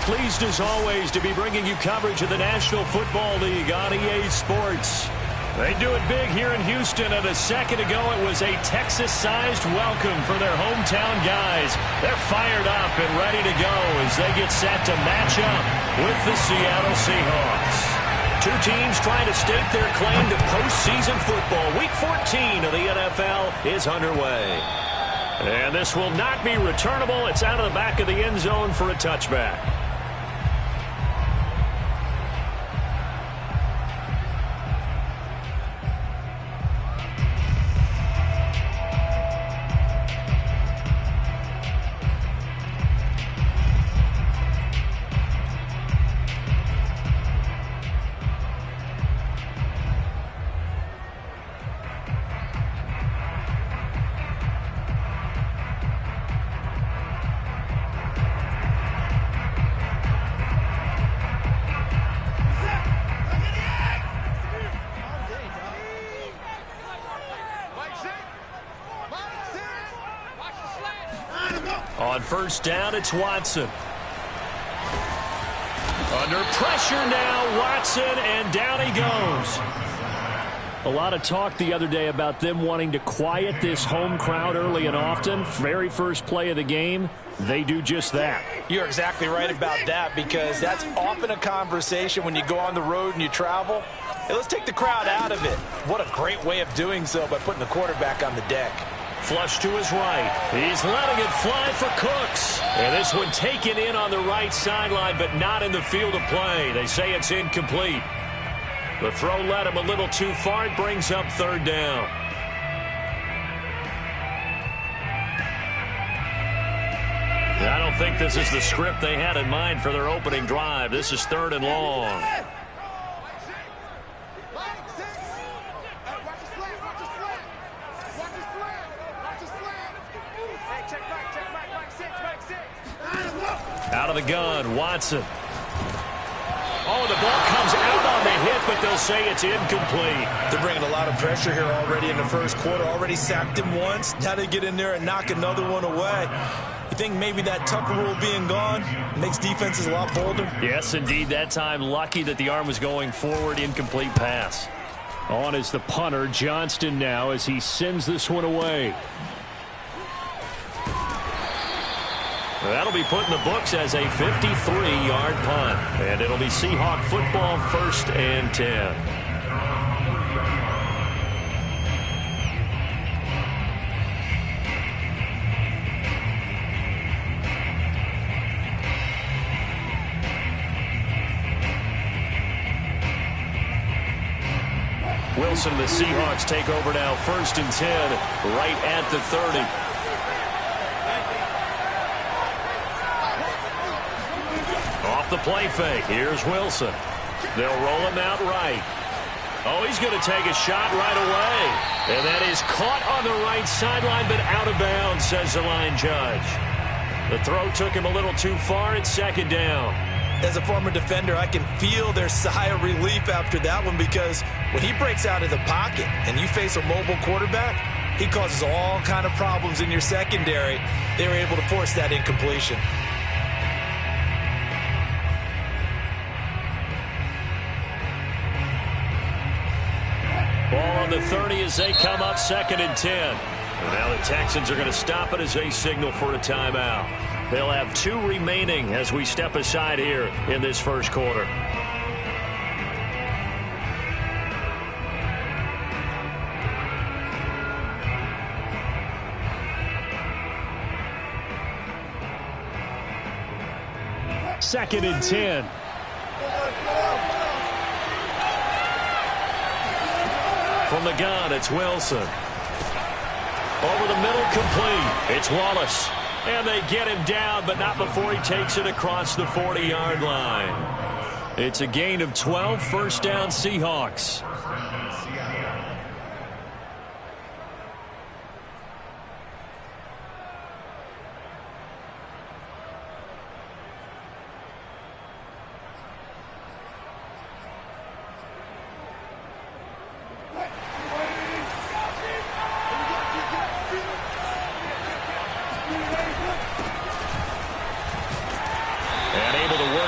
pleased as always to be bringing you coverage of the National Football League on EA Sports. They do it big here in Houston, and a second ago it was a Texas-sized welcome for their hometown guys. They're fired up and ready to go as they get set to match up with the Seattle Seahawks. Two teams trying to stake their claim to postseason football. Week 14 of the NFL is underway. And this will not be returnable. It's out of the back of the end zone for a touchback. On first down, it's Watson. Under pressure now, Watson, and down he goes. A lot of talk the other day about them wanting to quiet this home crowd early and often. Very first play of the game, they do just that. You're exactly right about that, because that's often a conversation when you go on the road and you travel. Hey, let's take the crowd out of it. What a great way of doing so by putting the quarterback on the deck. Flush to his right. He's letting it fly for Cooks. And this one taken in on the right sideline, but not in the field of play. They say it's incomplete. The throw led him a little too far. It brings up third down. I don't think this is the script they had in mind for their opening drive. This is third and long. Out of the gun, Watson. Oh, the ball comes out on the hit, but they'll say it's incomplete. They're bringing a lot of pressure here already in the first quarter. Already sacked him once. Now they get in there and knock another one away. You think maybe that Tucker rule being gone makes defenses a lot bolder? Yes, indeed. That time, lucky that the arm was going forward. Incomplete pass. On is the punter, Johnston, now as he sends this one away. That'll be put in the books as a 53-yard punt. And it'll be Seahawk football, 1st and 10. Wilson and the Seahawks take over now, 1st and 10, right at the 30. Off the play fake. Here's Wilson. They'll roll him out right. Oh, he's going to take a shot right away. And that is caught on the right sideline, but out of bounds, says the line judge. The throw took him a little too far. It's 2nd down. As a former defender, I can feel their sigh of relief after that one, because when he breaks out of the pocket and you face a mobile quarterback, he causes all kind of problems in your secondary. They were able to force that incompletion. Ball on the 30 as they come up, 2nd and 10. And now the Texans are going to stop it as they signal for a timeout. They'll have 2 remaining as we step aside here in this first quarter. Second and 10. From the gun, it's Wilson. Over the middle, complete. It's Wallace. And they get him down, but not before he takes it across the 40-yard line. It's a gain of 12, 1st down Seahawks.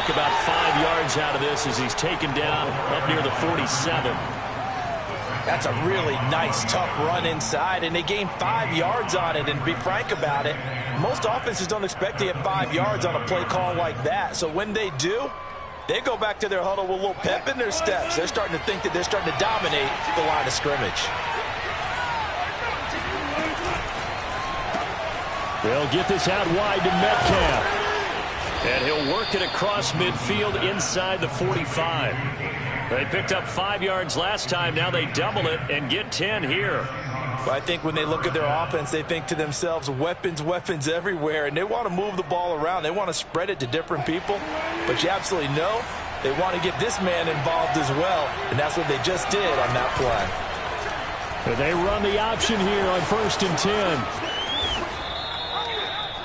make about 5 yards out of this as he's taken down up near the 47. That's a really nice, tough run inside, and they gained 5 yards on it. And to be frank about it, most offenses don't expect to get 5 yards on a play call like that. So when they do, they go back to their huddle with a little pep in their steps. They're starting to think that they're starting to dominate the line of scrimmage. They'll get this out wide to Metcalf. And he'll work it across midfield inside the 45. They picked up 5 yards last time. Now they double it and get 10 here. Well, I think when they look at their offense, they think to themselves, weapons, weapons everywhere, and they want to move the ball around. They want to spread it to different people, but you absolutely know they want to get this man involved as well, and that's what they just did on that play. And they run the option here on 1st and 10.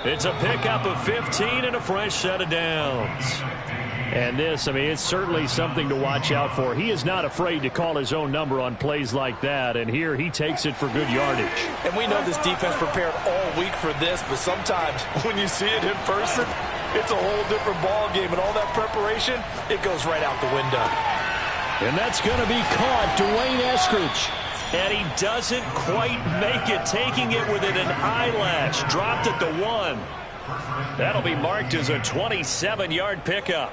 It's a pickup of 15 and a fresh set of downs. And this, I mean, it's certainly something to watch out for. He is not afraid to call his own number on plays like that, and here he takes it for good yardage. And we know this defense prepared all week for this, but sometimes when you see it in person, it's a whole different ball game, and all that preparation, it goes right out the window. And that's going to be caught, Dwayne Eskridge. And he doesn't quite make it, taking it within an eyelash. Dropped at the 1. That'll be marked as a 27-yard pickup.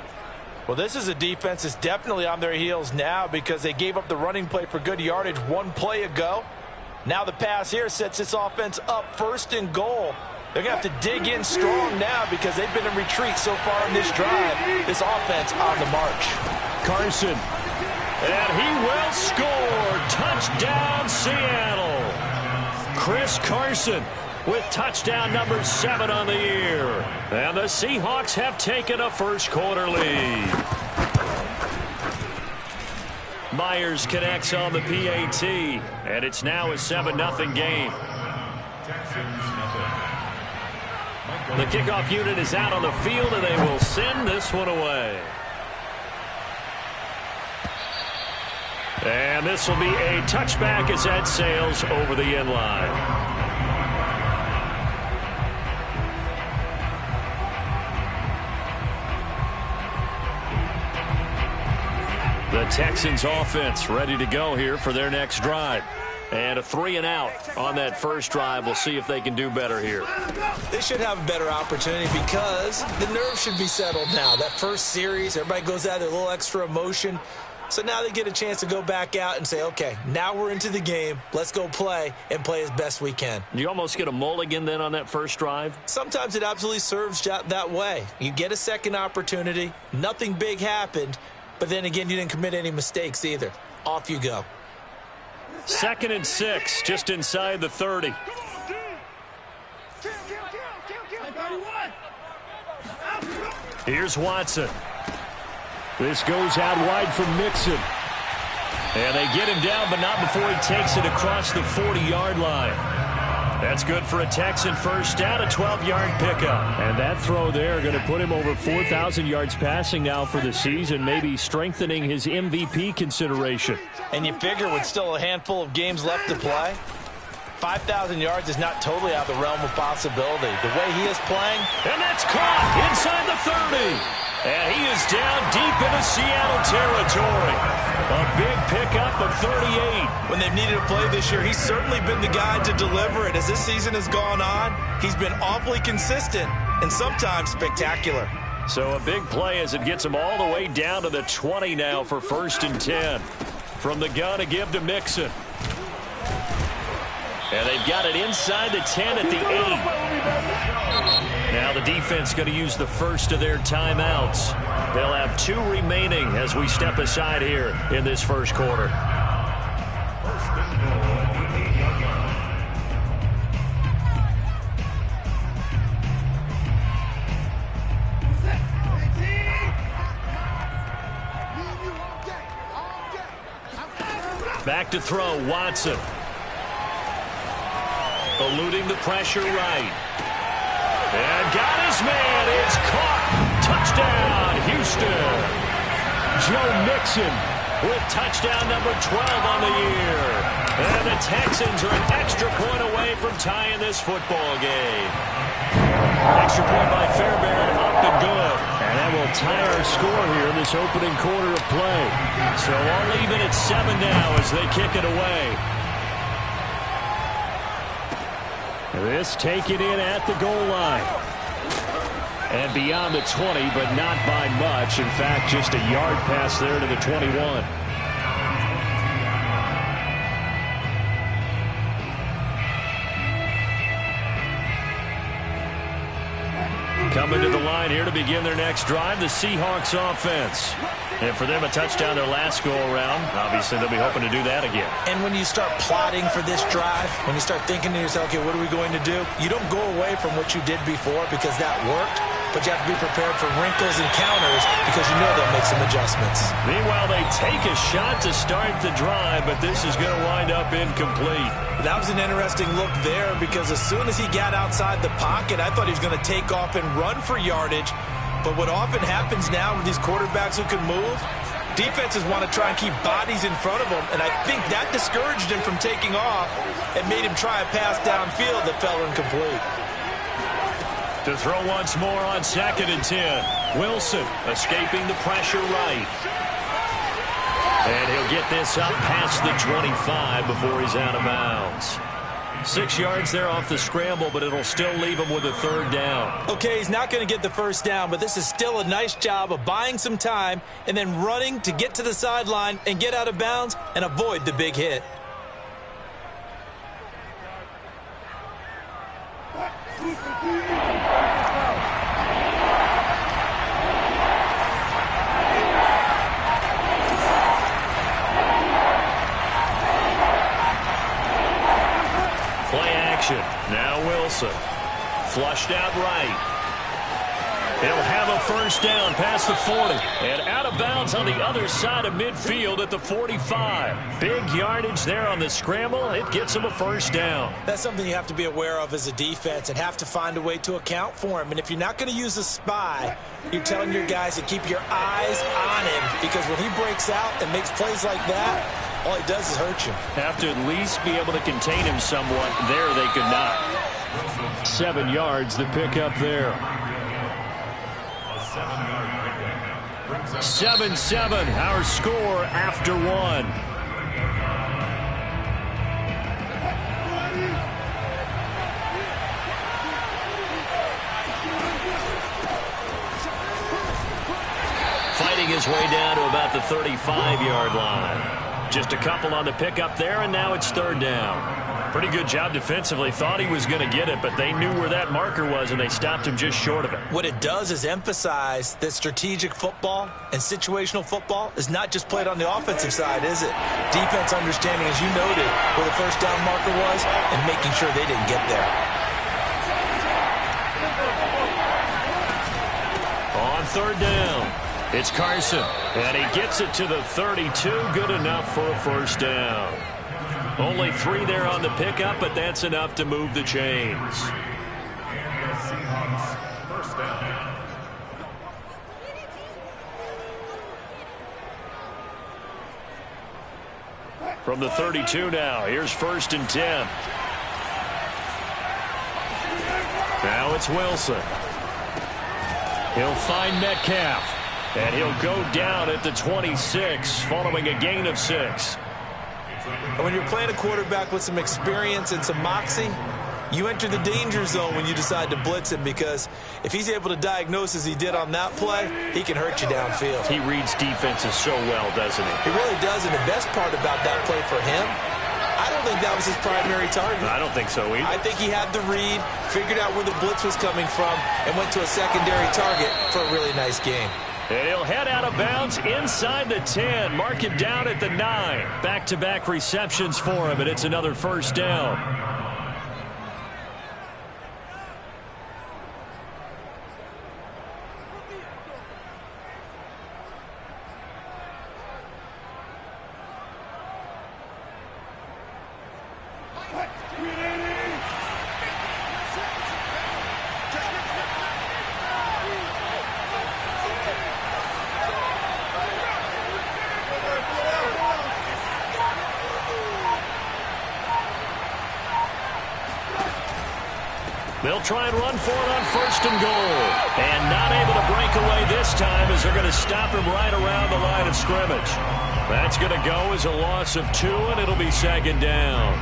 Well, this is a defense that's definitely on their heels now because they gave up the running play for good yardage 1 play ago. Now the pass here sets this offense up 1st and goal. They're going to have to dig in strong now because they've been in retreat so far in this drive. This offense on the march. Carson. And he will score. Touchdown, Seattle. Chris Carson with touchdown number 7 on the year. And the Seahawks have taken a first-quarter lead. Myers connects on the PAT, and it's now a 7-0 game. The kickoff unit is out on the field, and they will send this one away. And this will be a touchback as that sails over the end line. The Texans offense ready to go here for their next drive. And a 3-and-out on that first drive. We'll see if they can do better here. They should have a better opportunity because the nerves should be settled now. That first series, everybody goes out with a little extra emotion. So now they get a chance to go back out and say, okay, now we're into the game. Let's go play and play as best we can. You almost get a mulligan then on that first drive? Sometimes it absolutely serves that way. You get a second opportunity. Nothing big happened. But then again, you didn't commit any mistakes either. Off you go. 2nd and 6, just inside the 30. Here's Watson. This goes out wide from Mixon. And they get him down, but not before he takes it across the 40-yard line. That's good for a Texan first down, a 12-yard pickup. And that throw there going to put him over 4,000 yards passing now for the season, maybe strengthening his MVP consideration. And you figure with still a handful of games left to play, 5,000 yards is not totally out of the realm of possibility. The way he is playing. And that's caught inside the 30. And he is down deep into Seattle territory. A big pickup of 38. When they've needed a play this year, he's certainly been the guy to deliver it. As this season has gone on, he's been awfully consistent and sometimes spectacular. So a big play as it gets him all the way down to the 20 now for 1st and 10. From the gun to give to Mixon. And they've got it inside the 10 at the 8. Now the defense going to use the first of their timeouts. They'll have 2 remaining as we step aside here in this first quarter. Back to throw, Watson. Eluding the pressure right. And got his man. It's caught. Touchdown, Houston. Joe Mixon with touchdown number 12 on the year. And the Texans are an extra point away from tying this football game. Extra point by Fairbairn, up and good. And that will tie our score here in this opening quarter of play. So I'll leave it at 7 now as they kick it away. This taken in at the goal line. And beyond the 20, but not by much. In fact, just a yard pass there to the 21. Coming to the line here to begin their next drive, the Seahawks offense. And for them, a touchdown their last go-around. Obviously, they'll be hoping to do that again. And when you start plotting for this drive, when you start thinking to yourself, okay, what are we going to do? You don't go away from what you did before because that worked, but you have to be prepared for wrinkles and counters because you know they'll make some adjustments. Meanwhile, they take a shot to start the drive, but this is going to wind up incomplete. That was an interesting look there because as soon as he got outside the pocket, I thought he was going to take off and run for yardage. But what often happens now with these quarterbacks who can move, defenses want to try and keep bodies in front of them, and I think that discouraged him from taking off and made him try a pass downfield that fell incomplete. To throw once more on 2nd and 10. Wilson escaping the pressure right. And he'll get this up past the 25 before he's out of bounds. 6 yards there off the scramble, but it'll still leave him with a 3rd down. Okay, he's not going to get the 1st down, but this is still a nice job of buying some time and then running to get to the sideline and get out of bounds and avoid the big hit. Now Wilson. Flushed out right. He'll have a 1st down past the 40. And out of bounds on the other side of midfield at the 45. Big yardage there on the scramble. It gets him a 1st down. That's something you have to be aware of as a defense and have to find a way to account for him. And if you're not going to use a spy, you're telling your guys to keep your eyes on him. Because when he breaks out and makes plays like that, all he does is hurt you. Have to at least be able to contain him somewhat. There they could not. 7 yards, the pickup there. 7-7, our score after 1. Fighting his way down to about the 35-yard line. Just a couple on the pickup there, and now it's 3rd down. Pretty good job defensively. Thought he was going to get it, but they knew where that marker was, and they stopped him just short of it. What it does is emphasize that strategic football and situational football is not just played on the offensive side, is it? Defense understanding, as you noted, where the 1st down marker was and making sure they didn't get there. On 3rd down, it's Carson, and he gets it to the 32. Good enough for a 1st down. Only 3 there on the pickup, but that's enough to move the chains. From the 32 now, here's 1st and 10. Now it's Wilson. He'll find Metcalf. And he'll go down at the 26, following a gain of 6. And when you're playing a quarterback with some experience and some moxie, you enter the danger zone when you decide to blitz him, because if he's able to diagnose as he did on that play, he can hurt you downfield. He reads defenses so well, doesn't he? He really does, and the best part about that play for him, I don't think that was his primary target. I don't think so either. I think he had the read, figured out where the blitz was coming from, and went to a secondary target for a really nice game. And he'll head out of bounds inside the 10. Mark him down at the 9. Back-to-back receptions for him, and it's another 1st down. They'll try and run for it on 1st and goal. And not able to break away this time as they're going to stop him right around the line of scrimmage. That's going to go as a loss of 2, and it'll be 2nd down.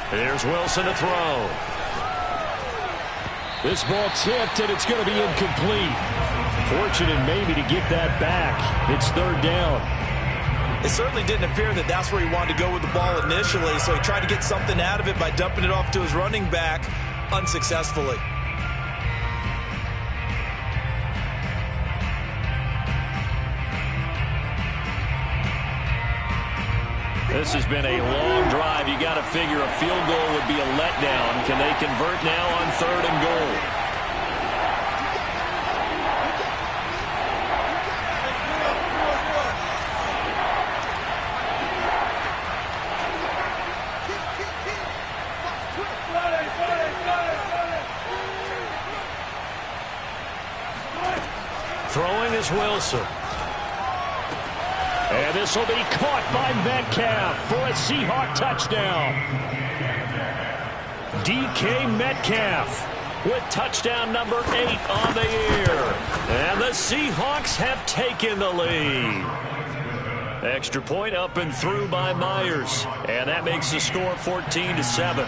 Here's Wilson to throw. This ball tipped, and it's going to be incomplete. Fortunate maybe to get that back. It's 3rd down. It certainly didn't appear that that's where he wanted to go with the ball initially, so he tried to get something out of it by dumping it off to his running back unsuccessfully. This has been a long drive. You got to figure a field goal would be a letdown. Can they convert now on 3rd and goal? Throwing is Wilson. And this will be caught by Metcalf for a Seahawk touchdown. DK Metcalf with touchdown number 8 on the year. And the Seahawks have taken the lead. Extra point up and through by Myers. And that makes the score 14-7.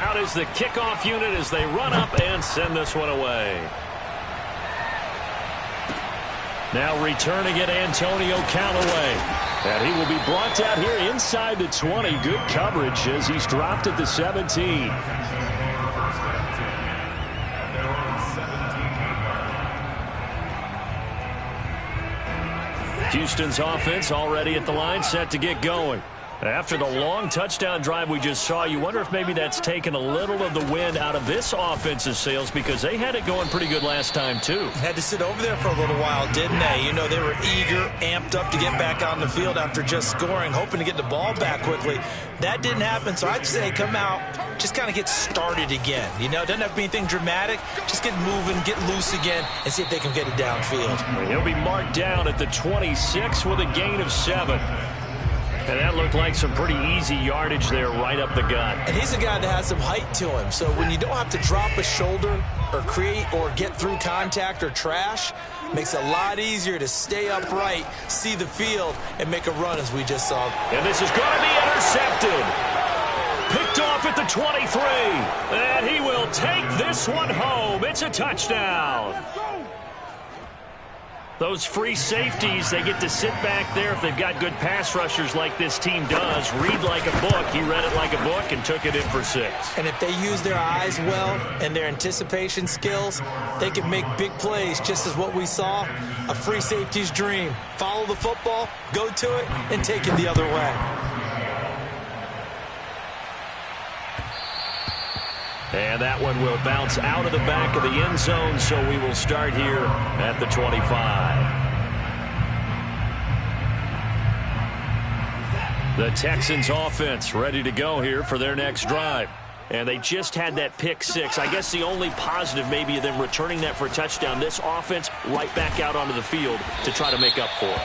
Out is the kickoff unit as they run up and send this one away. Now returning it, Antonio Callaway. And he will be brought down here inside the 20. Good coverage as he's dropped at the 17. Houston's offense already at the line, set to get going. After the long touchdown drive we just saw, you wonder if maybe that's taken a little of the wind out of this offensive sails, because they had it going pretty good last time, too. Had to sit over there for a little while, didn't they? You know, they were eager, amped up to get back on the field after just scoring, hoping to get the ball back quickly. That didn't happen, so I'd say come out, just kind of get started again. You know, doesn't have to be anything dramatic. Just get moving, get loose again, and see if they can get it downfield. He'll be marked down at the 26 with a gain of 7. And that looked like some pretty easy yardage there right up the gut. And he's a guy that has some height to him. So when you don't have to drop a shoulder or create or get through contact or trash, makes it a lot easier to stay upright, see the field, and make a run as we just saw. And this is going to be intercepted. Picked off at the 23. And he will take this one home. It's a touchdown. Those free safeties, they get to sit back there if they've got good pass rushers like this team does. Read like a book. He read it like a book and took it in for 6. And if they use their eyes well and their anticipation skills, they can make big plays, just as what we saw. A free safety's dream. Follow the football, go to it, and take it the other way. And that one will bounce out of the back of the end zone, so we will start here at the 25. The Texans offense ready to go here for their next drive. And they just had that pick 6. I guess the only positive maybe of them returning that for a touchdown. This offense right back out onto the field to try to make up for it.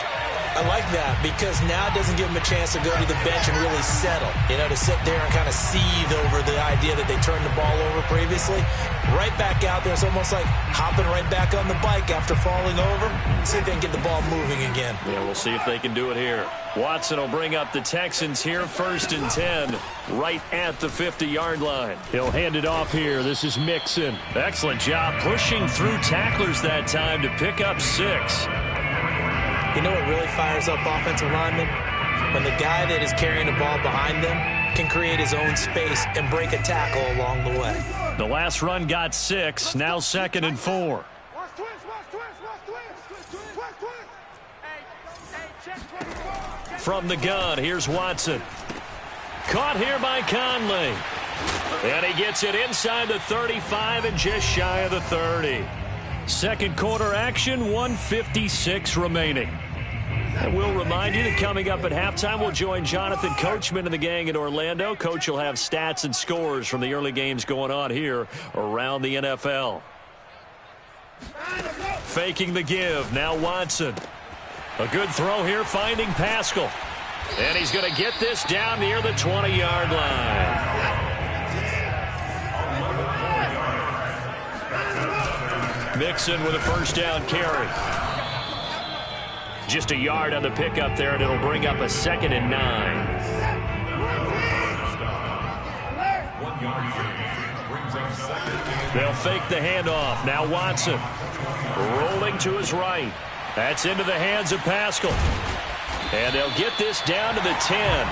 I like that because now it doesn't give them a chance to go to the bench and really settle. You know, to sit there and kind of seethe over the idea that they turned the ball over previously. Right back out there. It's almost like hopping right back on the bike after falling over. See if they can get the ball moving again. Yeah, we'll see if they can do it here. Watson will bring up the Texans here, 1st and 10, right at the 50-yard line. He'll hand it off here. This is Mixon. Excellent job pushing through tacklers that time to pick up 6. You know what really fires up offensive linemen? When the guy that is carrying the ball behind them can create his own space and break a tackle along the way. The last run got 6, now 2nd and 4. From the gun, here's Watson. Caught here by Conley. And he gets it inside the 35 and just shy of the 30. Second quarter action, 1:56 remaining. And we'll remind you that coming up at halftime, we'll join Jonathan Coachman and the gang in Orlando. Coach will have stats and scores from the early games going on here around the NFL. Faking the give. Now Watson. A good throw here, finding Pascal. And he's going to get this down near the 20-yard line. Mixon with a first down carry. Just a yard on the pickup there, and it'll bring up a 2nd and 9. They'll fake the handoff. Now Watson rolling to his right. That's into the hands of Pascal. And they'll get this down to the 10.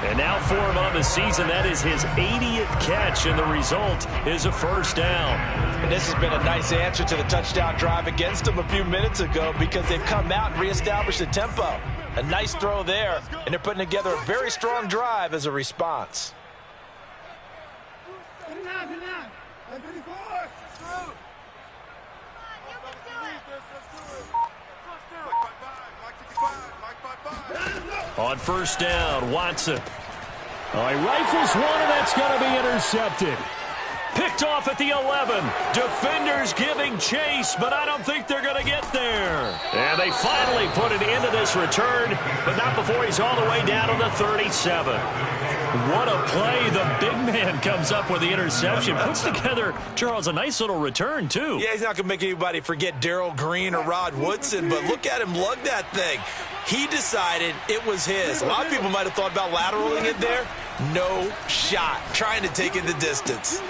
And now for him on the season, that is his 80th catch, and the result is a first down. And this has been a nice answer to the touchdown drive against them a few minutes ago because they've come out and reestablished the tempo. A nice throw there, and they're putting together a very strong drive as a response. On first down, Watson. Oh, he rifles one, and that's going to be intercepted. Picked off at the 11. Defenders giving chase, but I don't think they're going to get there. And they finally put it into this return, but not before he's all the way down to the 37. What a play. The big man comes up with the interception. Puts together, Charles, a nice little return, too. Yeah, he's not going to make anybody forget Darrell Green or Rod Woodson, but look at him lug that thing. He decided it was his. A lot of people might have thought about lateraling it there. No shot. Trying to take it the distance.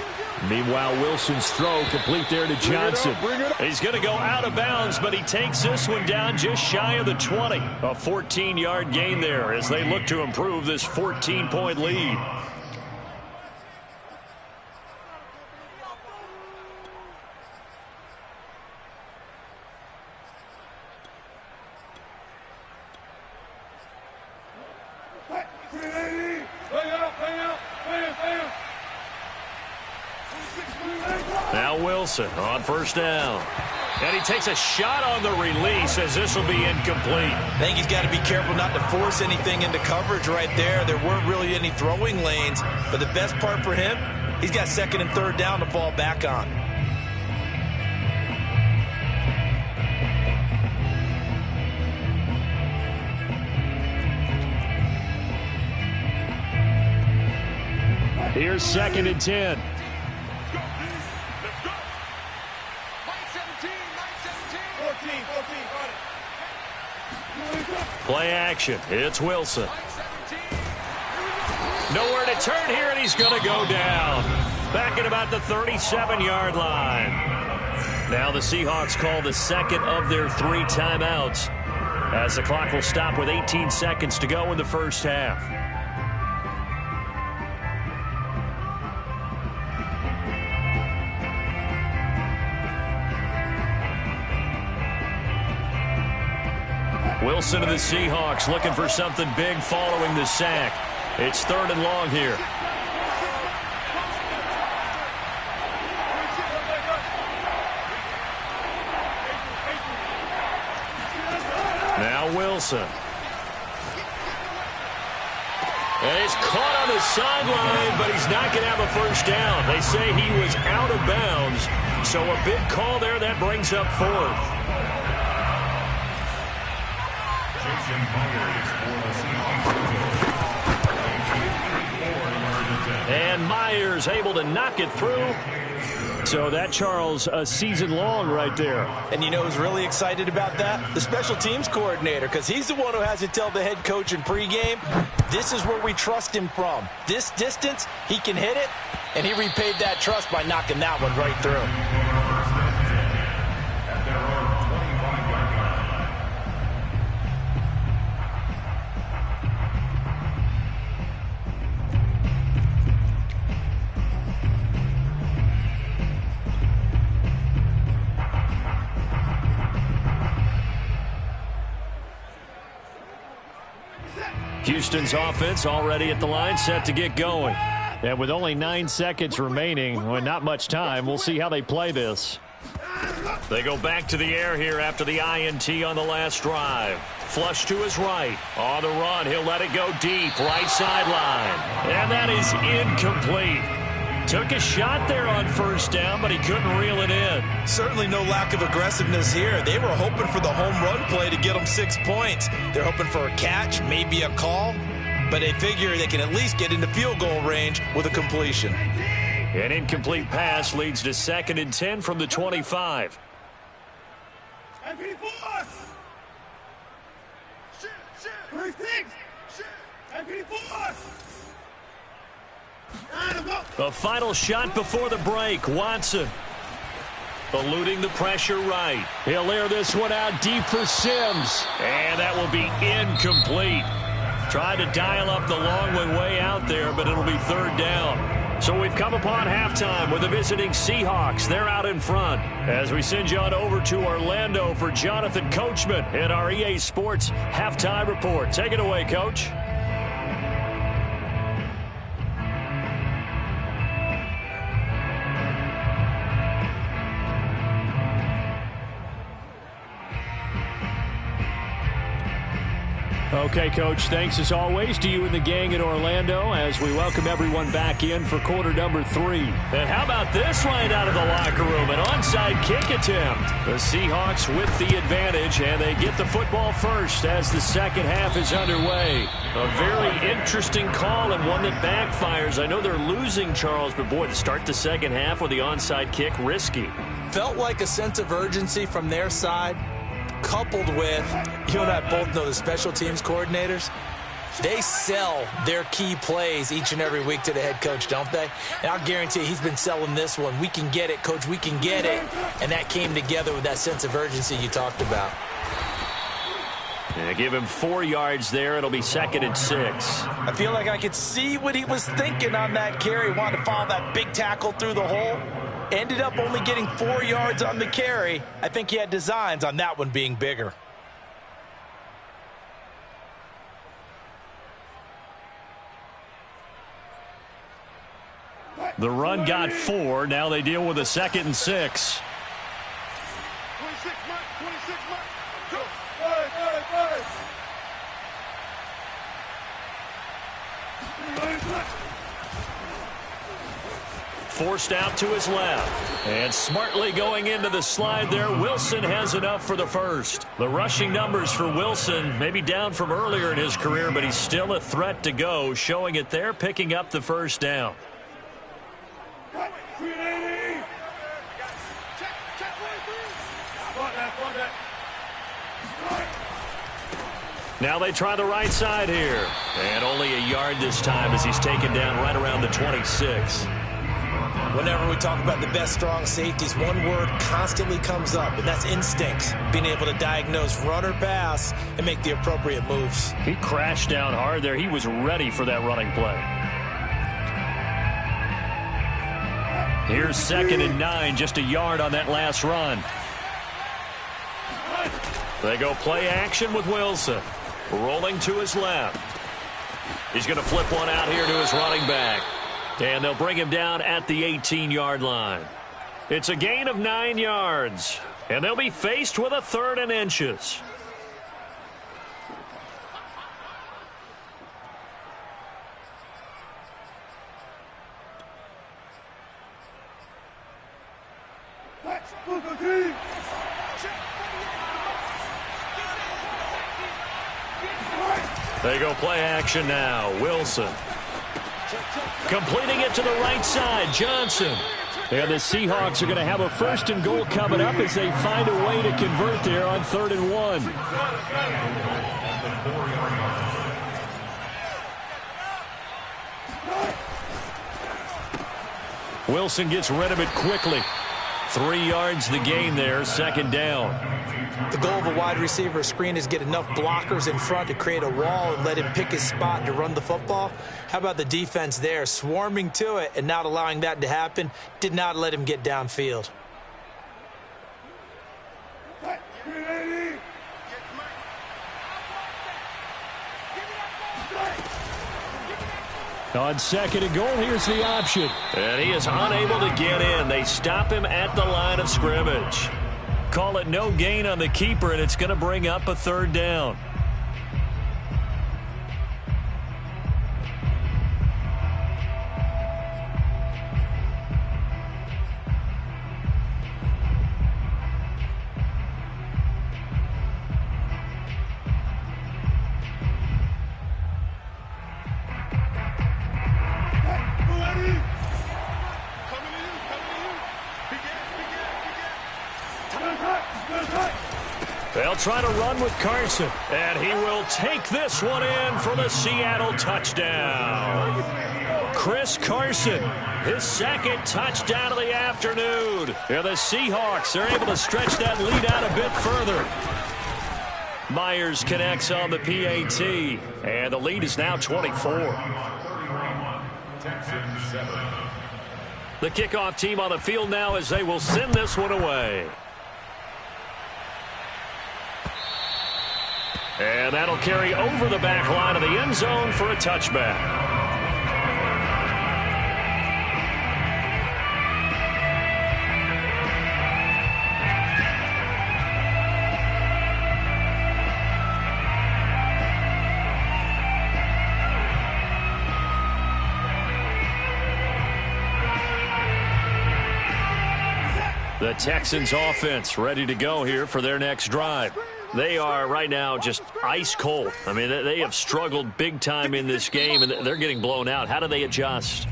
Meanwhile, Wilson's throw complete there to Johnson. He's going to go out of bounds, but he takes this one down just shy of the 20. A 14-yard gain there as they look to improve this 14-point lead. Now Wilson on first down. And he takes a shot on the release as this will be incomplete. I think he's got to be careful not to force anything into coverage right there. There weren't really any throwing lanes. But the best part for him, he's got 2nd and 3rd down to fall back on. Here's 2nd and 10. Play action. It's Wilson. Nowhere to turn here, and he's going to go down. Back at about the 37-yard line. Now the Seahawks call the 2nd of their 3 timeouts as the clock will stop with 18 seconds to go in the first half. Wilson of the Seahawks looking for something big following the sack. It's 3rd and long here. Now Wilson. And he's caught on the sideline, but he's not going to have a first down. They say he was out of bounds. So a big call there that brings up 4th. And Myers able to knock it through. So that, Charles, a season long right there. And you know who's really excited about that? The special teams coordinator, because he's the one who has to tell the head coach in pregame, this is where we trust him from. This distance, he can hit it, and he repaid that trust by knocking that one right through. Houston's offense already at the line, set to get going. And with only 9 seconds remaining, well, not much time, we'll see how they play this. They go back to the air here after the INT on the last drive. Flush to his right. On the run, he'll let it go deep. Right sideline. And that is incomplete. Took a shot there on first down, but he couldn't reel it in. Certainly no lack of aggressiveness here. They were hoping for the home run play to get them 6 points. They're hoping for a catch, maybe a call, but they figure they can at least get into field goal range with a completion. An incomplete pass leads to 2nd and 10 from the 25. The final shot before the break. Watson eluding the pressure right. He'll air this one out deep for Sims. And that will be incomplete. Tried to dial up the long way out there, but it'll be 3rd down. So we've come upon halftime with the visiting Seahawks. They're out in front. As we send you on over to Orlando for Jonathan Coachman in our EA Sports Halftime Report. Take it away, Coach. Okay, Coach, thanks as always to you and the gang in Orlando as we welcome everyone back in for quarter number 3. And how about this right out of the locker room? An onside kick attempt. The Seahawks with the advantage, and they get the football first as the second half is underway. A very interesting call and one that backfires. I know they're losing, Charles, but boy, to start the second half with the onside kick, risky. Felt like a sense of urgency from their side, coupled with, you and I both know the special teams coordinators, they sell their key plays each and every week to the head coach, don't they? And I'll guarantee you he's been selling this one. We can get it, Coach, we can get it. And that came together with that sense of urgency you talked about. Yeah, give him 4 yards there. It'll be 2nd and 6. I feel like I could see what he was thinking on that carry. Wanted to follow that big tackle through the hole. Ended up only getting 4 yards on the carry. I think he had designs on that one being bigger. The run got 4. Now they deal with a 2nd and 6. Forced out to his left. And smartly going into the slide there, Wilson has enough for the first. The rushing numbers for Wilson may be down from earlier in his career, but he's still a threat to go, showing it there, picking up the first down. Now they try the right side here. And only a yard this time as he's taken down right around the 26. Whenever we talk about the best strong safeties, one word constantly comes up, and that's instinct. Being able to diagnose run or pass and make the appropriate moves. He crashed down hard there. He was ready for that running play. Here's 2nd and 9, just a yard on that last run. They go play action with Wilson. Rolling to his left. He's going to flip one out here to his running back. And they'll bring him down at the 18-yard line. It's a gain of 9 yards. And they'll be faced with a 3rd and inches. They go play action now. Wilson. Completing it to the right side, Johnson. And the Seahawks are going to have a 1st and goal coming up as they find a way to convert there on 3rd and 1. Wilson gets rid of it quickly. 3 yards the gain there, 2nd down. The goal of a wide receiver screen is get enough blockers in front to create a wall and let him pick his spot to run the football. How about the defense there, swarming to it and not allowing that to happen? Did not let him get downfield. On 2nd and goal, here's the option. And he is unable to get in. They stop him at the line of scrimmage. call it no gain on the keeper, and it's going to bring up a third down. They'll try to run with Carson, and he will take this one in for the Seattle touchdown. Chris Carson, his second touchdown of the afternoon. And the Seahawks are able to stretch that lead out a bit further. Myers connects on the PAT, and the lead is now 24. The kickoff team on the field now as they will send this one away. And that'll carry over the back line of the end zone for a touchback. The Texans offense ready to go here for their next drive. They are right now just ice cold. I mean, they have struggled big time in this game, and they're getting blown out. How do they adjust?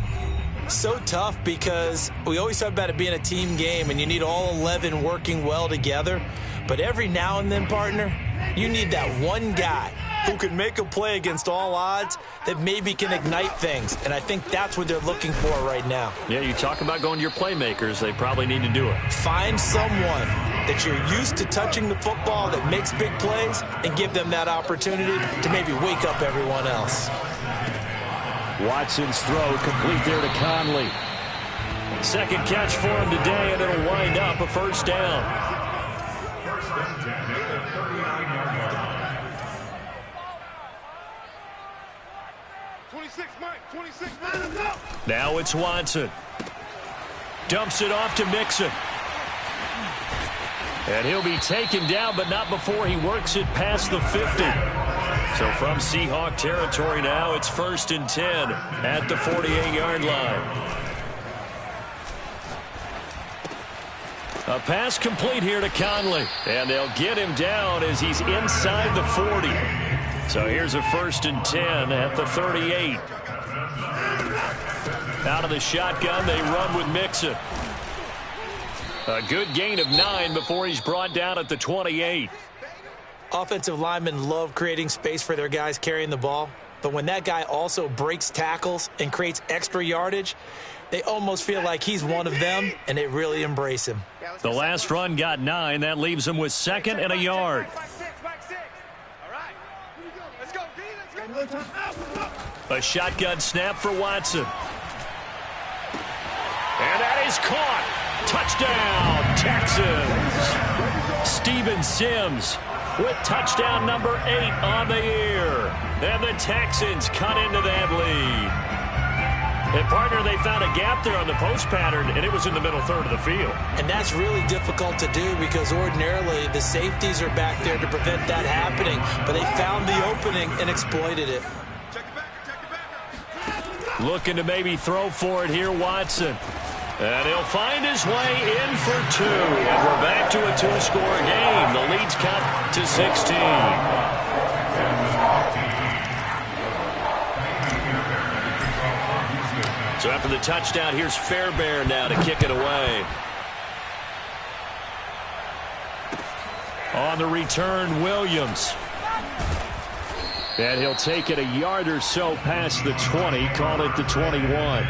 So tough because we always talk about it being a team game, and you need all 11 working well together. But every now and then, partner, you need that one guy who can make a play against all odds that maybe can ignite things. And I think that's what they're looking for right now. Yeah, you talk about going to your playmakers. They probably need to do it. Find someone that you're used to touching the football that makes big plays and give them that opportunity to maybe wake up everyone else. Watson's throw complete there to Conley. Second catch for him today, and it'll wind up a first down. Now it's Watson. Dumps it off to Mixon. And he'll be taken down, but not before he works it past the 50. So from Seahawk territory now, it's 1st and 10 at the 48-yard line. A pass complete here to Conley. And they'll get him down as he's inside the 40. So here's a 1st and 10 at the 38. Out of the shotgun, they run with Mixon. A good gain of 9 before he's brought down at the 28. Offensive linemen love creating space for their guys carrying the ball. But when that guy also breaks tackles and creates extra yardage, they almost feel like he's one of them, and they really embrace him. The last run got 9. That leaves him with 2nd and a yard. A shotgun snap for Watson. And that is caught. Touchdown, Texans. Steven Sims with touchdown number 8 on the year. And the Texans cut into that lead. And, partner, they found a gap there on the post pattern, and it was in the middle third of the field. And that's really difficult to do because ordinarily the safeties are back there to prevent that happening. But they found the opening and exploited it. Looking to maybe throw for it here, Watson. And he'll find his way in for 2. And we're back to a 2-score game. The lead's cut to 16. So after the touchdown, here's Fairbairn now to kick it away. On the return, Williams. And he'll take it a yard or so past the 20, call it the 21.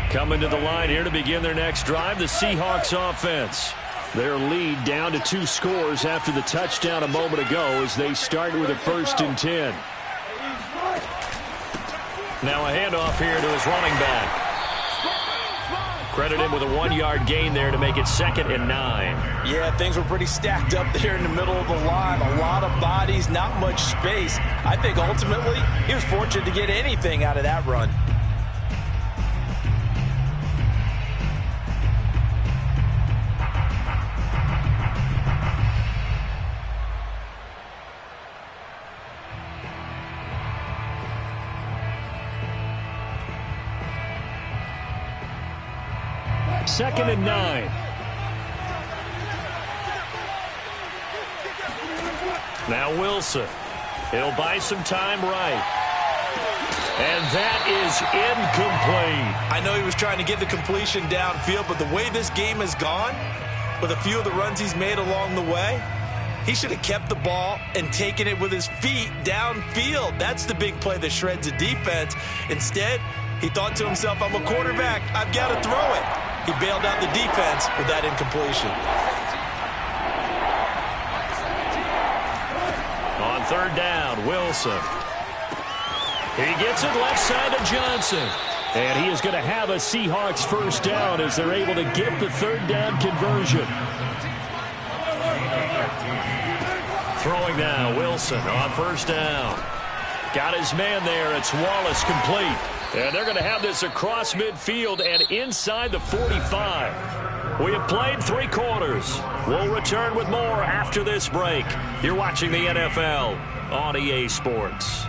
Coming to the line here to begin their next drive, the Seahawks offense. Their lead down to 2 scores after the touchdown a moment ago as they start with a 1st and 10. Now a handoff here to his running back. Credit him with a 1-yard gain there to make it 2nd and 9. Yeah, things were pretty stacked up there in the middle of the line. A lot of bodies, not much space. I think ultimately he was fortunate to get anything out of that run. Second and 9. Now Wilson. He'll buy some time right. And that is incomplete. I know he was trying to get the completion downfield, but the way this game has gone, with a few of the runs he's made along the way, he should have kept the ball and taken it with his feet downfield. That's the big play that shreds a defense. Instead, he thought to himself, I'm a quarterback. I've got to throw it. He bailed out the defense with that incompletion. On 3rd down, Wilson. He gets it left side to Johnson. And he is going to have a Seahawks first down as they're able to get the 3rd down conversion. Throwing now, Wilson on 1st down. Got his man there. It's Wallace complete. And they're going to have this across midfield and inside the 45. We have played 3 quarters. We'll return with more after this break. You're watching the NFL on EA Sports.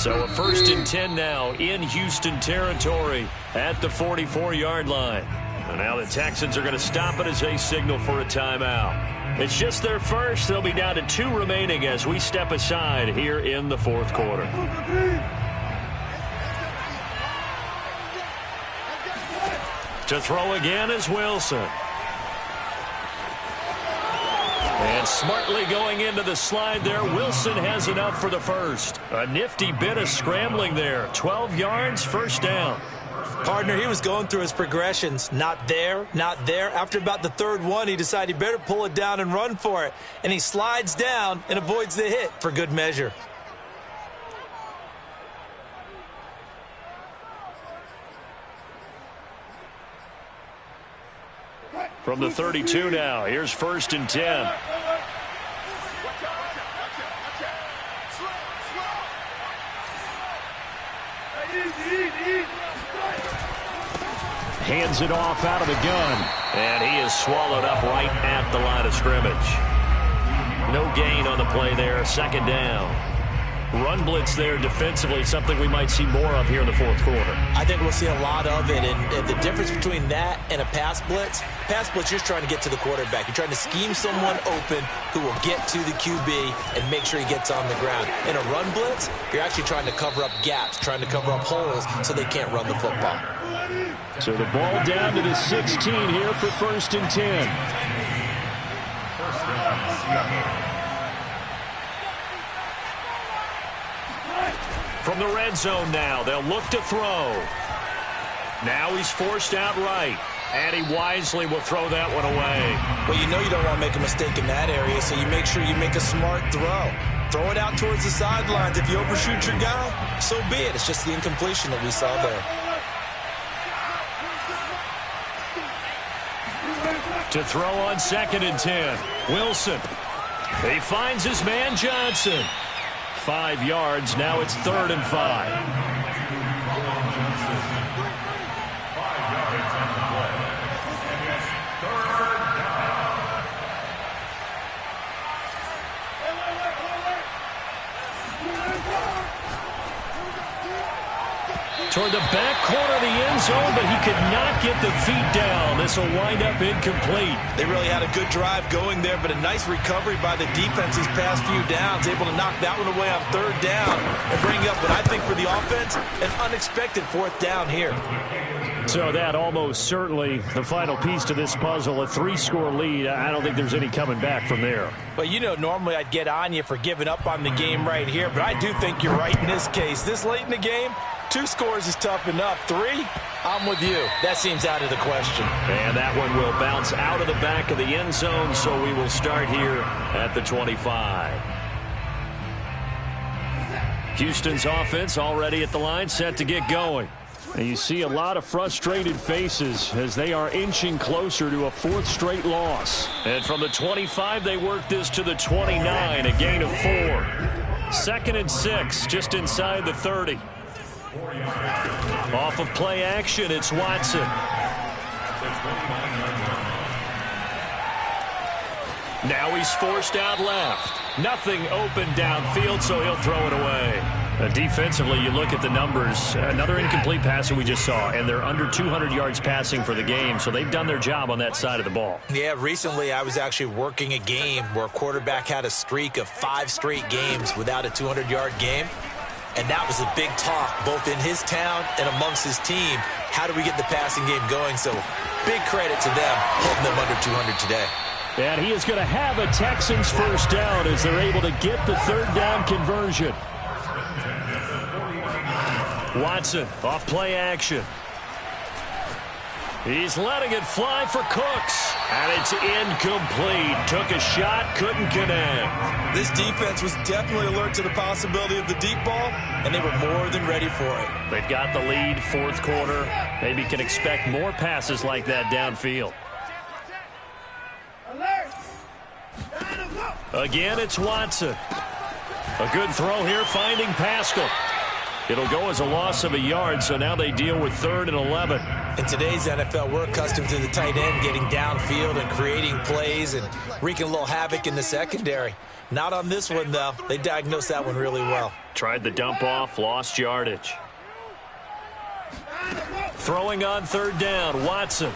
So a 1st and 10 now in Houston territory at the 44-yard line. And now the Texans are going to stop it as they signal for a timeout. It's just their first. They'll be down to 2 remaining as we step aside here in the 4th quarter. To throw again is Wilson. And smartly going into the slide there, Wilson has enough for the first. A nifty bit of scrambling there. 12 yards, first down. Partner, he was going through his progressions. Not there, not there. After about the 3rd one, he decided he better pull it down and run for it. And he slides down and avoids the hit for good measure. From the 32 now, here's 1st and 10. Hands it off out of the gun. And he is swallowed up right at the line of scrimmage. No gain on the play there, 2nd down. Run blitz there defensively, something we might see more of here in the 4th quarter. I think we'll see a lot of it, and the difference between that and a pass blitz, you're just trying to get to the quarterback. You're trying to scheme someone open who will get to the QB and make sure he gets on the ground. In a run blitz, you're actually trying to cover up gaps, trying to cover up holes so they can't run the football. So the ball down to the 16 here for 1st and 10. From the red zone now, they'll look to throw. Now he's forced out right, and he wisely will throw that one away. Well, you know you don't want to make a mistake in that area, so you make sure you make a smart throw. Throw it out towards the sidelines. If you overshoot your guy, so be it. It's just the incompletion that we saw there. To throw on 2nd and 10, Wilson. He finds his man Johnson. 5 yards. Now it's 3rd and 5. Toward the back corner of the end zone, but he could not get the feet down. This will wind up incomplete. They really had a good drive going there, but a nice recovery by the defense these past few downs, able to knock that one away on 3rd down and bring up what I think for the offense, an unexpected 4th down here. So that almost certainly the final piece to this puzzle, a 3-score lead. I don't think there's any coming back from there. Well, you know, normally I'd get on you for giving up on the game right here, but I do think you're right in this case. This late in the game, 2 scores is tough enough. 3, I'm with you. That seems out of the question. And that one will bounce out of the back of the end zone, so we will start here at the 25. Houston's offense already at the line, set to get going. And you see a lot of frustrated faces as they are inching closer to a fourth straight loss. And from the 25, they work this to the 29, a gain of 4. 2nd and 6, just inside the 30. Off of play action, it's Watson. Now he's forced out left. Nothing open downfield, so he'll throw it away. Defensively, you look at the numbers. Another incomplete passer we just saw, and they're under 200 yards passing for the game, so they've done their job on that side of the ball. Yeah, recently I was actually working a game where a quarterback had a streak of 5 straight games without a 200-yard game, and that was a big talk both in his town and amongst his team. How do we get the passing game going? So big credit to them, holding them under 200 today. And he is going to have a Texans first down as they're able to get the 3rd down conversion. Watson off play action. He's letting it fly for Cooks. And it's incomplete. Took a shot, couldn't connect. This defense was definitely alert to the possibility of the deep ball, and they were more than ready for it. They've got the lead, 4th quarter. Maybe can expect more passes like that downfield. Again, it's Watson. A good throw here, finding Pascal. It'll go as a loss of a yard, so now they deal with 3rd and 11. In today's NFL, we're accustomed to the tight end getting downfield and creating plays and wreaking a little havoc in the secondary. Not on this one, though. They diagnosed that one really well. Tried the dump off, lost yardage. Throwing on 3rd down, Watson.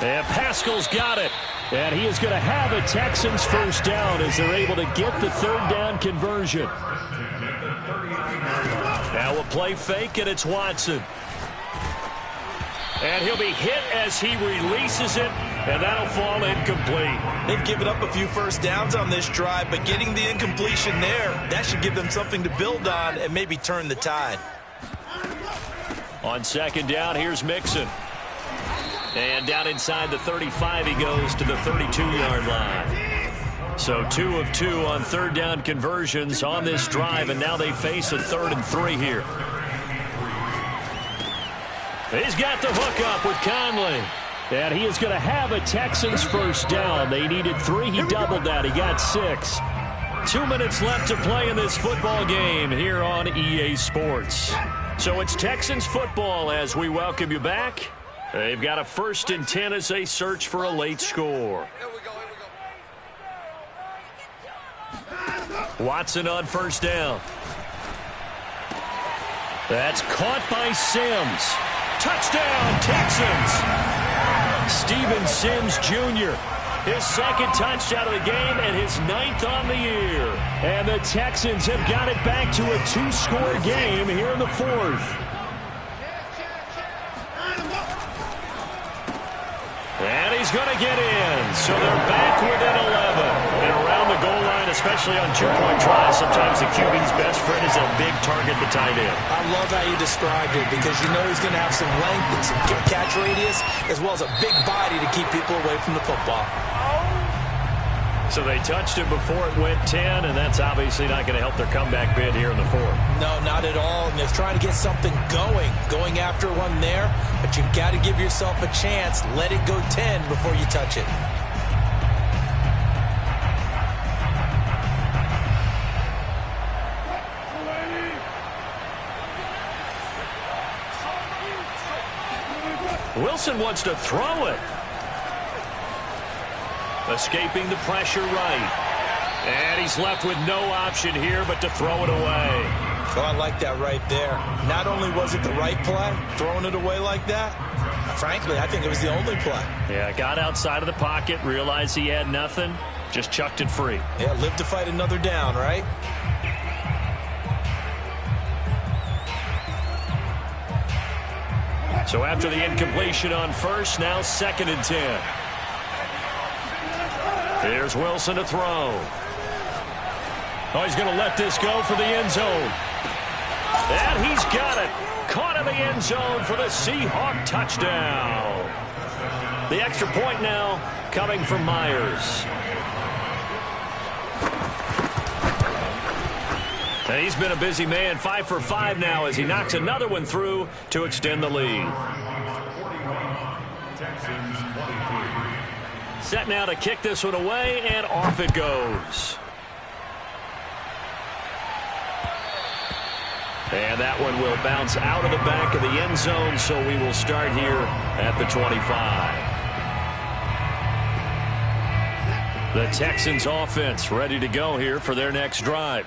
And Pascal's got it. And he is going to have a Texans first down as they're able to get the 3rd down conversion. Now a play fake, and it's Watson. And he'll be hit as he releases it, and that'll fall incomplete. They've given up a few first downs on this drive, but getting the incompletion there, that should give them something to build on and maybe turn the tide. On 2nd down, here's Mixon. And down inside the 35, he goes to the 32-yard line. So 2 of 2 on 3rd down conversions on this drive, and now they face a 3rd and 3 here. He's got the hook up with Conley. And he is going to have a Texans first down. They needed 3. He doubled that. He got 6. 2 minutes left to play in this football game here on EA Sports. So it's Texans football as we welcome you back. They've got a 1st and 10 as they search for a late score. Watson on 1st down. That's caught by Sims. Touchdown, Texans. Steven Sims Jr. His 2nd touchdown of the game and his 9th on the year. And the Texans have got it back to a 2-score game here in the 4th. And he's going to get in. So they're back within 11. And around the goal line, especially on 2-point tries, sometimes the QB's best friend is a big target, the tight end. I love how you described it because you know he's going to have some length and some catch radius as well as a big body to keep people away from the football. So they touched it before it went 10, and that's obviously not going to help their comeback bid here in the 4th. No, not at all. And they're trying to get something going after one there. But you've got to give yourself a chance. Let it go 10 before you touch it. Wilson wants to throw it. Escaping the pressure right. And he's left with no option here but to throw it away. Oh, I like that right there. Not only was it the right play, throwing it away like that, frankly, I think it was the only play. Yeah, got outside of the pocket, realized he had nothing, just chucked it free. Yeah, live to fight another down, right? So after the incompletion on 1st, now 2nd and 10. Here's Wilson to throw. Oh, he's going to let this go for the end zone. And he's got it. Caught in the end zone for the Seahawk touchdown. The extra point now coming from Myers. And he's been a busy man, 5 for 5 now as he knocks another one through to extend the lead. Set now to kick this one away, and off it goes. And that one will bounce out of the back of the end zone, so we will start here at the 25. The Texans offense ready to go here for their next drive.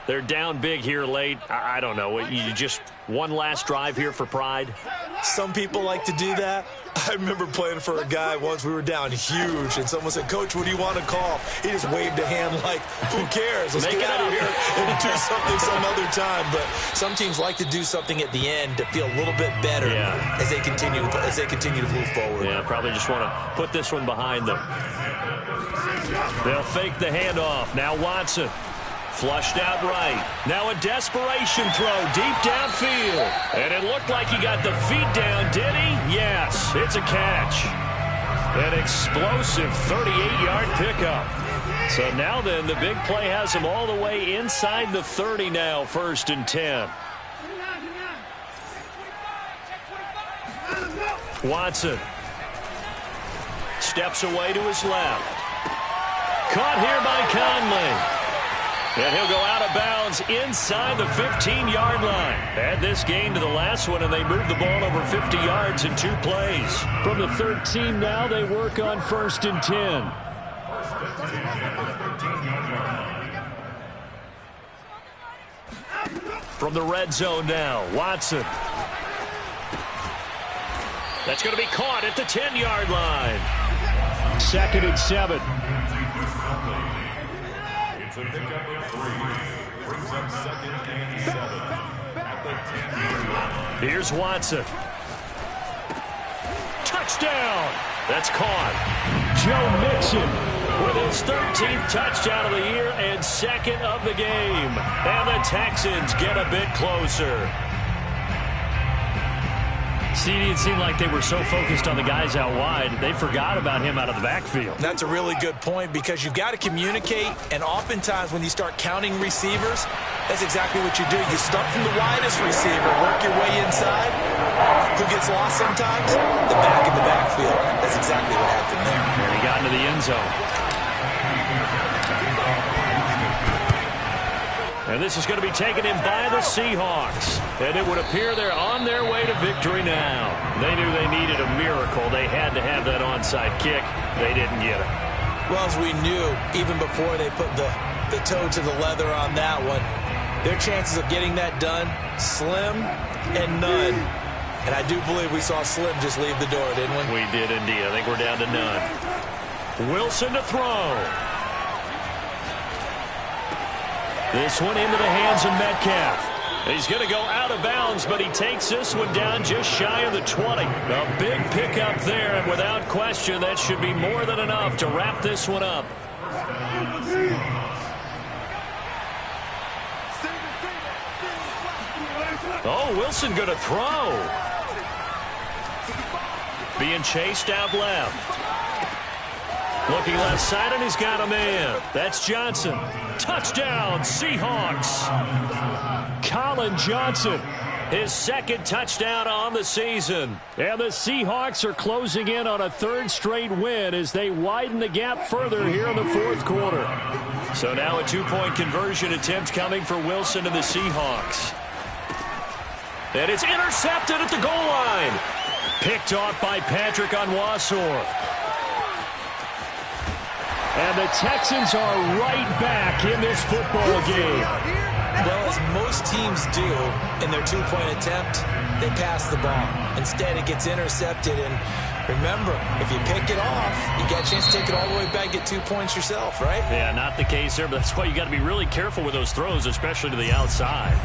They're down big here late. I don't know. You just one last drive here for pride? Some people like to do that. I remember playing for a guy once. We were down huge, and someone said, "Coach, what do you want to call?" He just waved a hand like, "Who cares? Let's get out of here and do something some other time." But some teams like to do something at the end to feel a little bit better as they continue to move forward. Yeah, probably just want to put this one behind them. They'll fake the handoff. Now Watson. Flushed out right. Now a desperation throw deep downfield. And it looked like he got the feet down, did he? Yes, it's a catch. An explosive 38-yard pickup. So now then, the big play has him all the way inside the 30 now, 1st and 10. Watson steps away to his left. Caught here by Conley. And he'll go out of bounds inside the 15-yard line. Add this game to the last one, and they move the ball over 50 yards in 2 plays. From the 13 now, they work on 1st and 10. From the red zone now, Watson. That's going to be caught at the 10-yard line. 2nd and 7. It's a pickup of 3. Brings up 2nd and 7 at the 10-yard line. Here's Watson. Touchdown! That's caught. Joe Mixon with his 13th touchdown of the year and 2nd of the game. And the Texans get a bit closer. CD, it seemed like they were so focused on the guys out wide, they forgot about him out of the backfield. That's a really good point because you've got to communicate, and oftentimes when you start counting receivers, that's exactly what you do. You start from the widest receiver, work your way inside. Who gets lost sometimes? The back in the backfield. That's exactly what happened there. And he got into the end zone. And this is going to be taken in by the Seahawks. And it would appear they're on their way to victory now. They knew they needed a miracle. They had to have that onside kick. They didn't get it. Well, as we knew, even before they put the toe to the leather on that one, their chances of getting that done, slim and none. And I do believe we saw Slim just leave the door, didn't we? We did indeed. I think we're down to none. Wilson to throw. This one into the hands of Metcalf. He's going to go out of bounds, but he takes this one down just shy of the 20. A big pickup there, and without question, that should be more than enough to wrap this one up. Oh, Wilson going to throw. Being chased out left. Looking left side, and he's got a man. That's Johnson. Touchdown, Seahawks. Colin Johnson, his 2nd touchdown on the season. And the Seahawks are closing in on a 3rd straight win as they widen the gap further here in the 4th quarter. So now a 2-point conversion attempt coming for Wilson and the Seahawks. And it's intercepted at the goal line. Picked off by Patrick Onwuasor. And the Texans are right back in this football game. Well, as most teams do in their 2-point attempt, they pass the ball. Instead, it gets intercepted. And remember, if you pick it off, you got a chance to take it all the way back, get 2 points yourself, right? Yeah, not the case there, but that's why you got to be really careful with those throws, especially to the outside.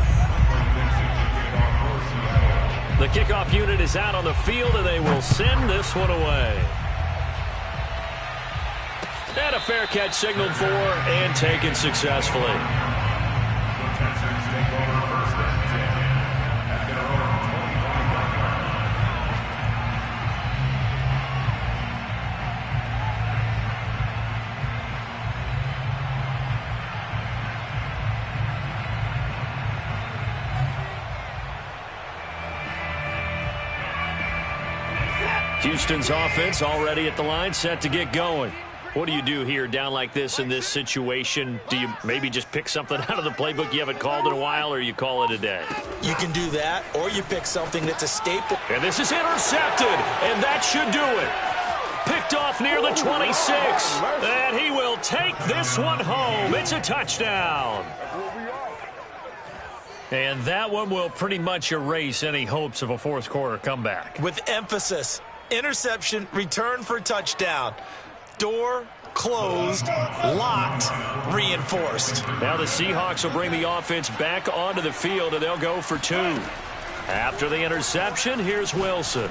The kickoff unit is out on the field, and they will send this one away. And a fair catch signaled for and taken successfully. Houston's offense already at the line, set to get going. What do you do here down like this in this situation? Do you maybe just pick something out of the playbook you haven't called in a while, or you call it a day? You can do that, or you pick something that's a staple. And this is intercepted, and that should do it. Picked off near the 26, and he will take this one home. It's a touchdown. And that one will pretty much erase any hopes of a fourth quarter comeback. With emphasis, interception, return for touchdown. Door closed, locked, reinforced. Now the Seahawks will bring the offense back onto the field, and they'll go for 2. After the interception, here's Wilson.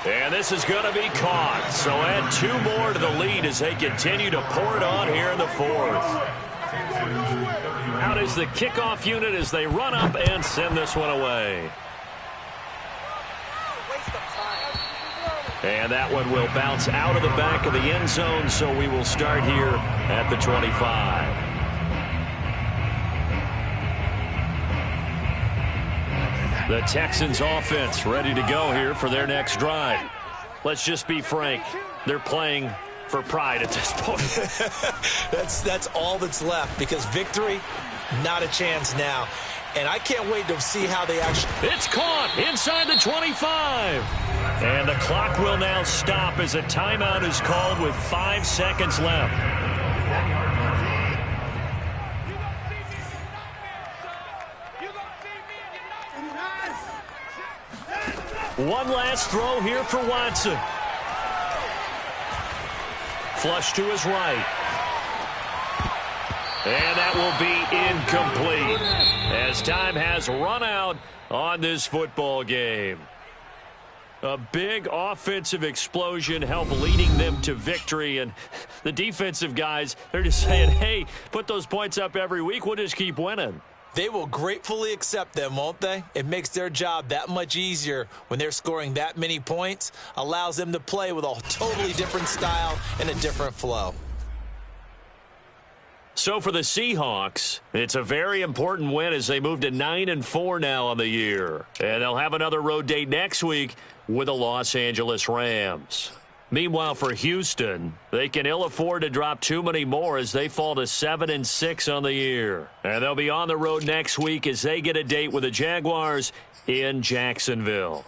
And this is going to be caught. So add 2 more to the lead as they continue to pour it on here in the fourth. Out is the kickoff unit as they run up and send this one away. And that one will bounce out of the back of the end zone, so we will start here at the 25. The Texans offense ready to go here for their next drive. Let's just be frank. They're playing for pride at this point. That's all that's left, because victory, not a chance now. And I can't wait to see how they actually... It's caught inside the 25. And the clock will now stop as a timeout is called with 5 seconds left. One last throw here for Watson. Flush to his right. And that will be incomplete as time has run out on this football game. A big offensive explosion helped leading them to victory. And the defensive guys, they're just saying, hey, put those points up every week. We'll just keep winning. They will gratefully accept them, won't they? It makes their job that much easier when they're scoring that many points. Allows them to play with a totally different style and a different flow. So for the Seahawks, it's a very important win as they move to 9-4 now on the year. And they'll have another road date next week with the Los Angeles Rams. Meanwhile, for Houston, they can ill afford to drop too many more as they fall to 7-6 on the year. And they'll be on the road next week as they get a date with the Jaguars in Jacksonville.